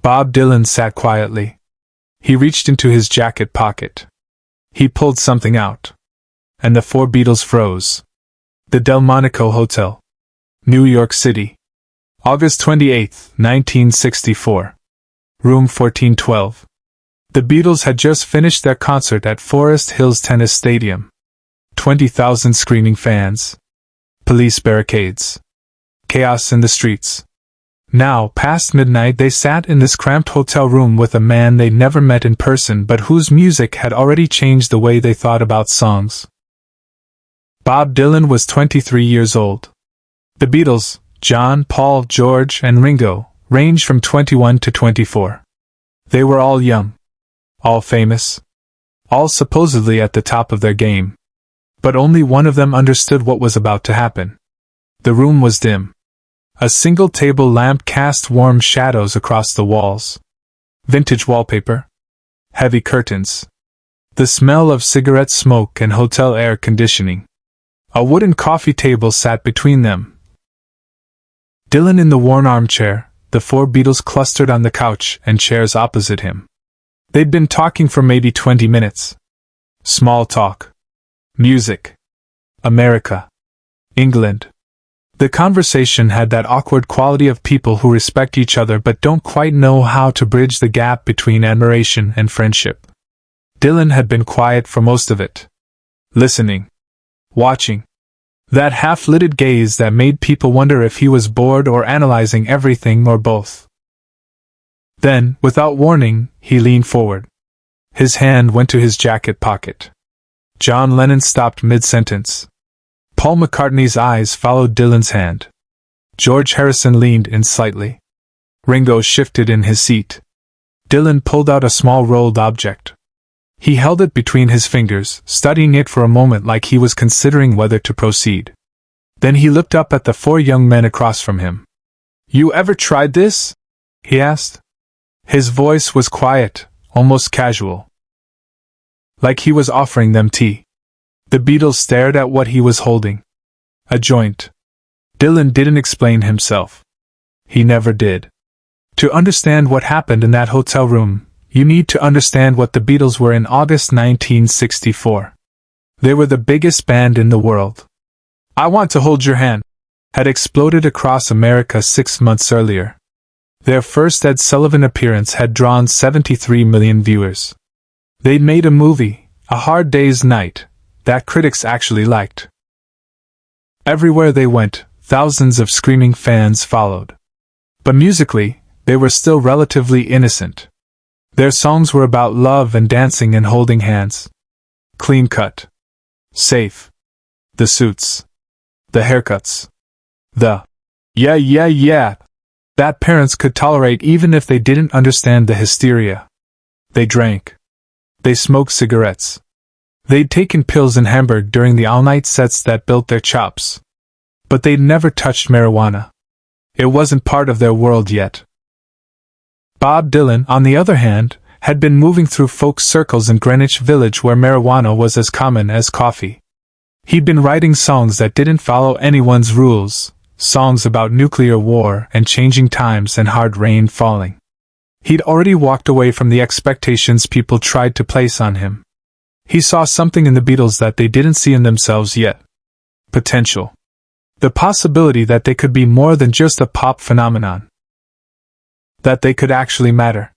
Bob Dylan sat quietly. He reached into his jacket pocket. He pulled something out. And the four Beatles froze. The Delmonico Hotel, New York City. August 28, 1964. Room 1412. The Beatles had just finished their concert at Forest Hills Tennis Stadium. 20,000 screaming fans. Police barricades. Chaos in the streets. Now, past midnight, they sat in this cramped hotel room with a man they'd never met in person but whose music had already changed the way they thought about songs. Bob Dylan was 23 years old. The Beatles, John, Paul, George, and Ringo, ranged from 21 to 24. They were all young. All famous. All supposedly at the top of their game. But only one of them understood what was about to happen. The room was dim. A single table lamp cast warm shadows across the walls. Vintage wallpaper. Heavy curtains. The smell of cigarette smoke and hotel air conditioning. A wooden coffee table sat between them. Dylan in the worn armchair, the four Beatles clustered on the couch and chairs opposite him. They'd been talking for maybe 20 minutes. Small talk. Music. America. England. The conversation had that awkward quality of people who respect each other but don't quite know how to bridge the gap between admiration and friendship. Dylan had been quiet for most of it. Listening. Watching. That half-lidded gaze that made people wonder if he was bored or analyzing everything or both. Then, without warning, he leaned forward. His hand went to his jacket pocket. John Lennon stopped mid-sentence. Paul McCartney's eyes followed Dylan's hand. George Harrison leaned in slightly. Ringo shifted in his seat. Dylan pulled out a small rolled object. He held it between his fingers, studying it for a moment like he was considering whether to proceed. Then he looked up at the four young men across from him. "You ever tried this?" he asked. His voice was quiet, almost casual. Like he was offering them tea. The Beatles stared at what he was holding. A joint. Dylan didn't explain himself. He never did. To understand what happened in that hotel room, you need to understand what the Beatles were in August 1964. They were the biggest band in the world. "I Want to Hold Your Hand" had exploded across America 6 months earlier. Their first Ed Sullivan appearance had drawn 73 million viewers. They'd made a movie, A Hard Day's Night, that critics actually liked. Everywhere they went, thousands of screaming fans followed. But musically, they were still relatively innocent. Their songs were about love and dancing and holding hands. Clean-cut. Safe. The suits. The haircuts. The yeah, that parents could tolerate even if they didn't understand the hysteria. They drank. They smoked cigarettes. They'd taken pills in Hamburg during the all-night sets that built their chops. But they'd never touched marijuana. It wasn't part of their world yet. Bob Dylan, on the other hand, had been moving through folk circles in Greenwich Village where marijuana was as common as coffee. He'd been writing songs that didn't follow anyone's rules, songs about nuclear war and changing times and hard rain falling. He'd already walked away from the expectations people tried to place on him. He saw something in the Beatles that they didn't see in themselves yet. Potential. The possibility that they could be more than just a pop phenomenon. That they could actually matter.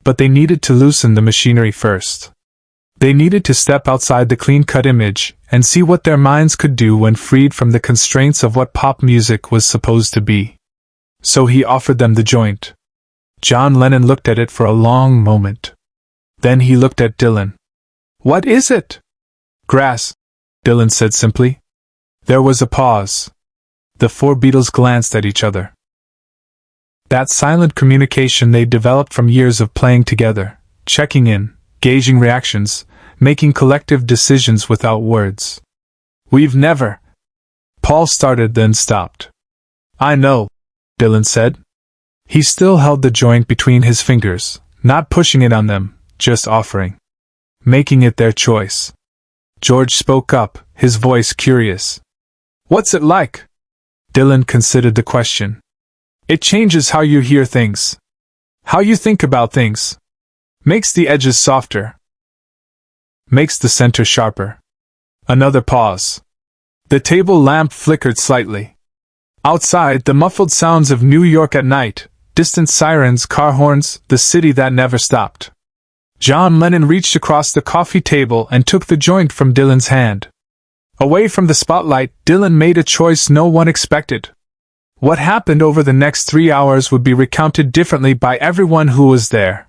But they needed to loosen the machinery first. They needed to step outside the clean-cut image and see what their minds could do when freed from the constraints of what pop music was supposed to be. So he offered them the joint. John Lennon looked at it for a long moment. Then he looked at Dylan. "What is it?" "Grass," Dylan said simply. There was a pause. The four Beatles glanced at each other. That silent communication they'd developed from years of playing together, checking in, gauging reactions, making collective decisions without words. "We've never..." Paul started then stopped. "I know," Dylan said. He still held the joint between his fingers, not pushing it on them, just offering. Making it their choice. George spoke up, his voice curious. "What's it like?" Dylan considered the question. "It changes how you hear things." How you think about things. Makes the edges softer. Makes the center sharper. Another pause. The table lamp flickered slightly. Outside, the muffled sounds of New York at night, distant sirens, car horns, the city that never stopped. John Lennon reached across the coffee table and took the joint from Dylan's hand. Away from the spotlight, Dylan made a choice no one expected. What happened over the next 3 hours would be recounted differently by everyone who was there.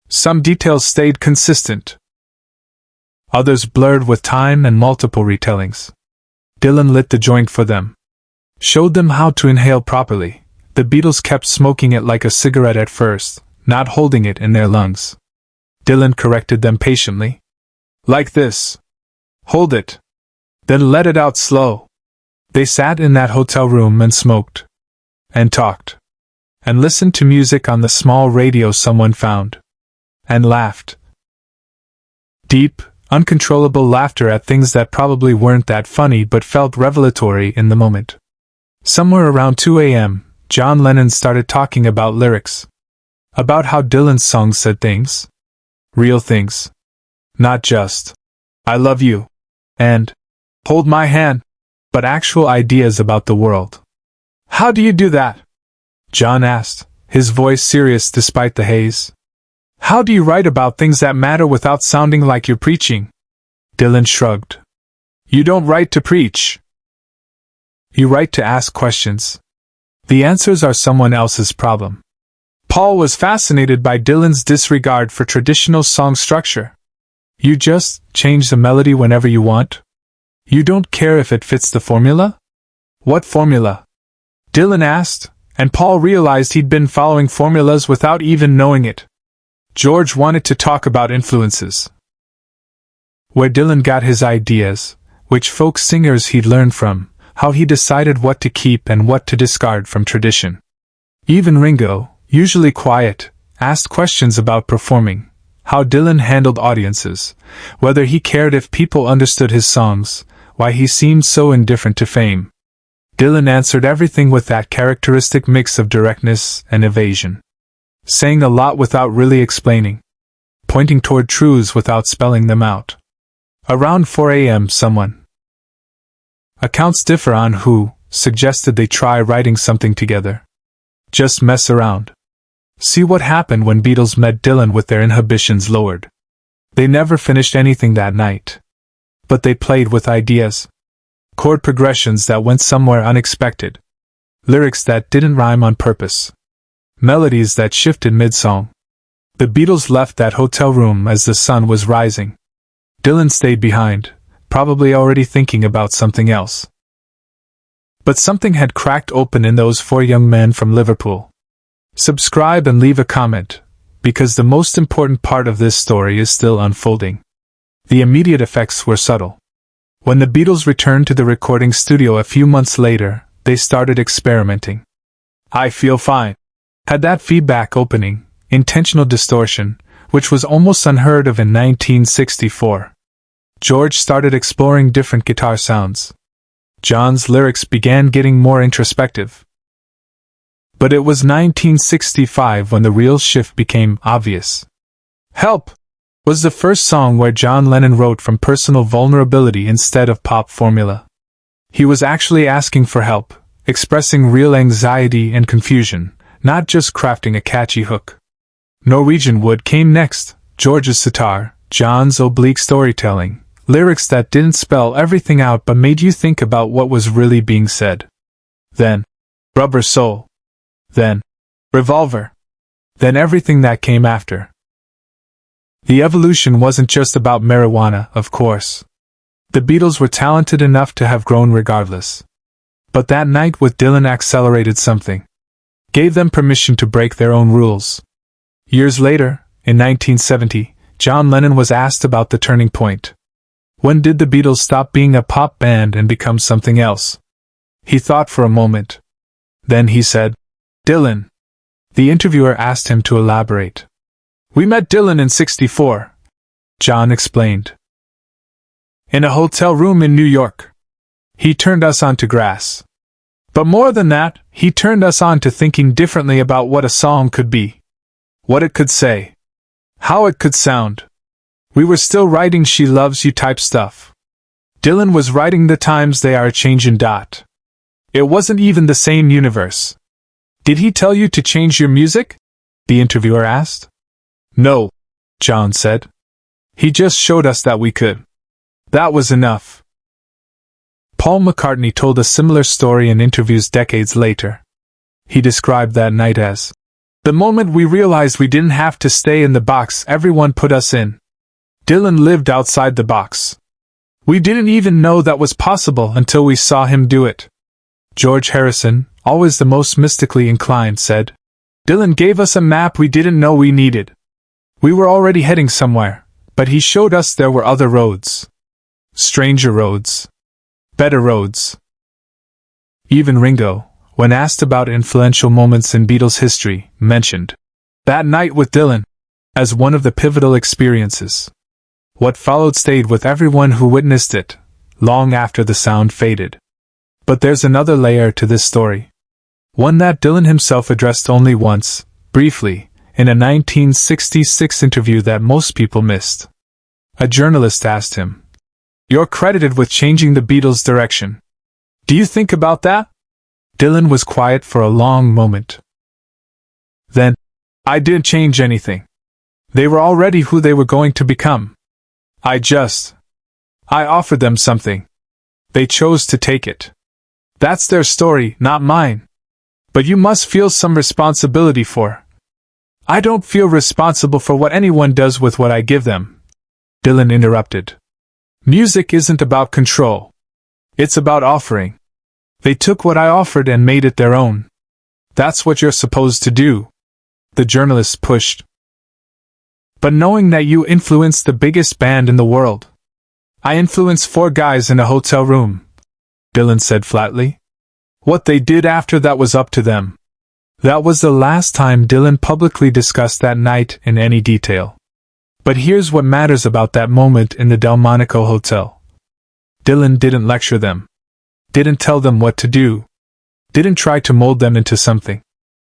Some details stayed consistent. Others blurred with time and multiple retellings. Dylan lit the joint for them. Showed them how to inhale properly. The Beatles kept smoking it like a cigarette at first, not holding it in their lungs. Dylan corrected them patiently. Like this. Hold it. Then let it out slow. They sat in that hotel room and smoked. And talked. And listened to music on the small radio someone found. And laughed. Deep, uncontrollable laughter at things that probably weren't that funny but felt revelatory in the moment. Somewhere around 2 a.m., John Lennon started talking about lyrics. About how Dylan's songs said things. Real things. Not just, I love you, and hold my hand, but actual ideas about the world. How do you do that? John asked, his voice serious despite the haze. How do you write about things that matter without sounding like you're preaching? Dylan shrugged. You don't write to preach. You write to ask questions. The answers are someone else's problem. Paul was fascinated by Dylan's disregard for traditional song structure. You just change the melody whenever you want? You don't care if it fits the formula? What formula? Dylan asked, and Paul realized he'd been following formulas without even knowing it. George wanted to talk about influences. Where Dylan got his ideas, which folk singers he'd learned from, how he decided what to keep and what to discard from tradition. Even Ringo, usually quiet, asked questions about performing, how Dylan handled audiences, whether he cared if people understood his songs, why he seemed so indifferent to fame. Dylan answered everything with that characteristic mix of directness and evasion. Saying a lot without really explaining. Pointing toward truths without spelling them out. Around 4 a.m. someone. Accounts differ on who suggested they try writing something together. Just mess around. See what happened when Beatles met Dylan with their inhibitions lowered. They never finished anything that night. But they played with ideas. Chord progressions that went somewhere unexpected. Lyrics that didn't rhyme on purpose. Melodies that shifted mid-song. The Beatles left that hotel room as the sun was rising. Dylan stayed behind, probably already thinking about something else. But something had cracked open in those 4 young men from Liverpool. Subscribe and leave a comment, because the most important part of this story is still unfolding. The immediate effects were subtle. When the Beatles returned to the recording studio a few months later, they started experimenting. I feel fine. Had that feedback opening, intentional distortion, which was almost unheard of in 1964. George started exploring different guitar sounds. John's lyrics began getting more introspective. But it was 1965 when the real shift became obvious. Help! Was the first song where John Lennon wrote from personal vulnerability instead of pop formula. He was actually asking for help, expressing real anxiety and confusion, not just crafting a catchy hook. Norwegian Wood came next, George's sitar, John's oblique storytelling, lyrics that didn't spell everything out but made you think about what was really being said. Then, Rubber Soul. Then, Revolver. Then everything that came after. The evolution wasn't just about marijuana, of course. The Beatles were talented enough to have grown regardless. But that night with Dylan accelerated something. Gave them permission to break their own rules. Years later, in 1970, John Lennon was asked about the turning point. When did the Beatles stop being a pop band and become something else? He thought for a moment. Then he said, Dylan. The interviewer asked him to elaborate. We met Dylan in '64, John explained. In a hotel room in New York. He turned us on to Grass. But more than that, he turned us on to thinking differently about what a song could be. What it could say. How it could sound. We were still writing "She Loves You" type stuff. Dylan was writing "The Times They Are Changin'." It wasn't even the same universe. Did he tell you to change your music? The interviewer asked. No, John said. He just showed us that we could. That was enough. Paul McCartney told a similar story in interviews decades later. He described that night as the moment we realized we didn't have to stay in the box everyone put us in. Dylan lived outside the box. We didn't even know that was possible until we saw him do it. George Harrison, always the most mystically inclined, said, Dylan gave us a map we didn't know we needed. We were already heading somewhere, but he showed us there were other roads. Stranger roads. Better roads. Even Ringo, when asked about influential moments in Beatles history, mentioned that night with Dylan as one of the pivotal experiences. What followed stayed with everyone who witnessed it, long after the sound faded. But there's another layer to this story. One that Dylan himself addressed only once, briefly, in a 1966 interview that most people missed. A journalist asked him, "You're credited with changing the Beatles' direction. Do you think about that?" Dylan was quiet for a long moment. Then, "I didn't change anything. They were already who they were going to become. I offered them something. They chose to take it. That's their story, not mine. But you must feel some responsibility for. I don't feel responsible for what anyone does with what I give them." Dylan interrupted. "Music isn't about control. It's about offering. They took what I offered and made it their own. That's what you're supposed to do." The journalist pushed. "But knowing that you influenced the biggest band in the world." "I influenced 4 guys in a hotel room," Dylan said flatly. "What they did after that was up to them." That was the last time Dylan publicly discussed that night in any detail. But here's what matters about that moment in the Delmonico Hotel. Dylan didn't lecture them. Didn't tell them what to do. Didn't try to mold them into something.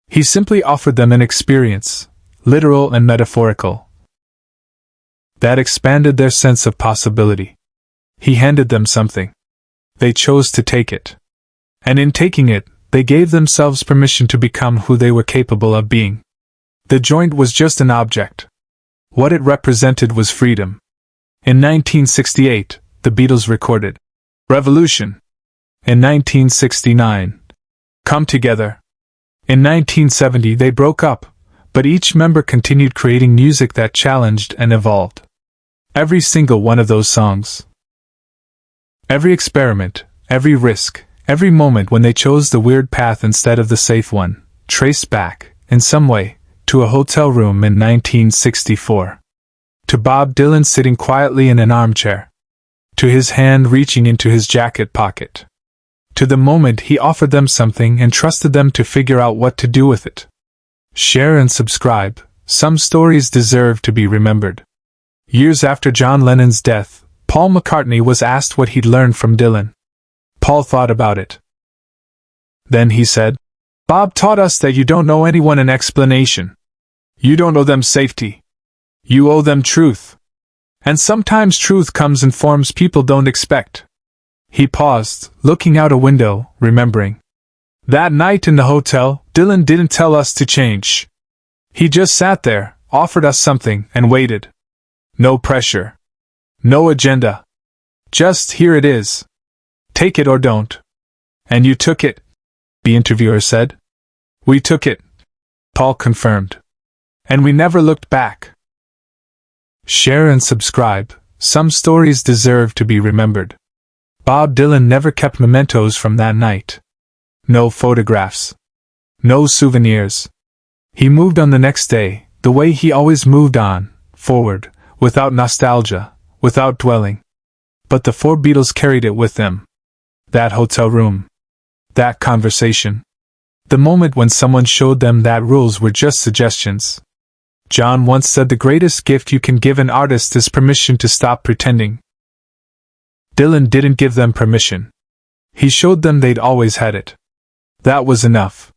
He simply offered them an experience, literal and metaphorical, that expanded their sense of possibility. He handed them something. They chose to take it. And in taking it, they gave themselves permission to become who they were capable of being. The joint was just an object. What it represented was freedom. In 1968, the Beatles recorded Revolution. In 1969, Come Together. In 1970 they broke up, but each member continued creating music that challenged and evolved. Every single one of those songs. Every experiment, every risk, every moment when they chose the weird path instead of the safe one, traced back, in some way, to a hotel room in 1964. To Bob Dylan sitting quietly in an armchair. To his hand reaching into his jacket pocket. To the moment he offered them something and trusted them to figure out what to do with it. Share and subscribe. Some stories deserve to be remembered. Years after John Lennon's death, Paul McCartney was asked what he'd learned from Dylan. Paul thought about it. Then he said, "Bob taught us that you don't owe anyone an explanation. You don't owe them safety. You owe them truth. And sometimes truth comes in forms people don't expect." He paused, looking out a window, remembering. That night in the hotel, Dylan didn't tell us to change. He just sat there, offered us something, and waited. No pressure. No agenda. Just here it is. Take it or don't. And you took it, the interviewer said. We took it, Paul confirmed. And we never looked back. Share and subscribe. Some stories deserve to be remembered. Bob Dylan never kept mementos from that night. No photographs. No souvenirs. He moved on the next day, the way he always moved on, forward, without nostalgia, without dwelling. But the 4 Beatles carried it with them. That hotel room. That conversation. The moment when someone showed them that rules were just suggestions. John once said the greatest gift you can give an artist is permission to stop pretending. Dylan didn't give them permission. He showed them they'd always had it. That was enough.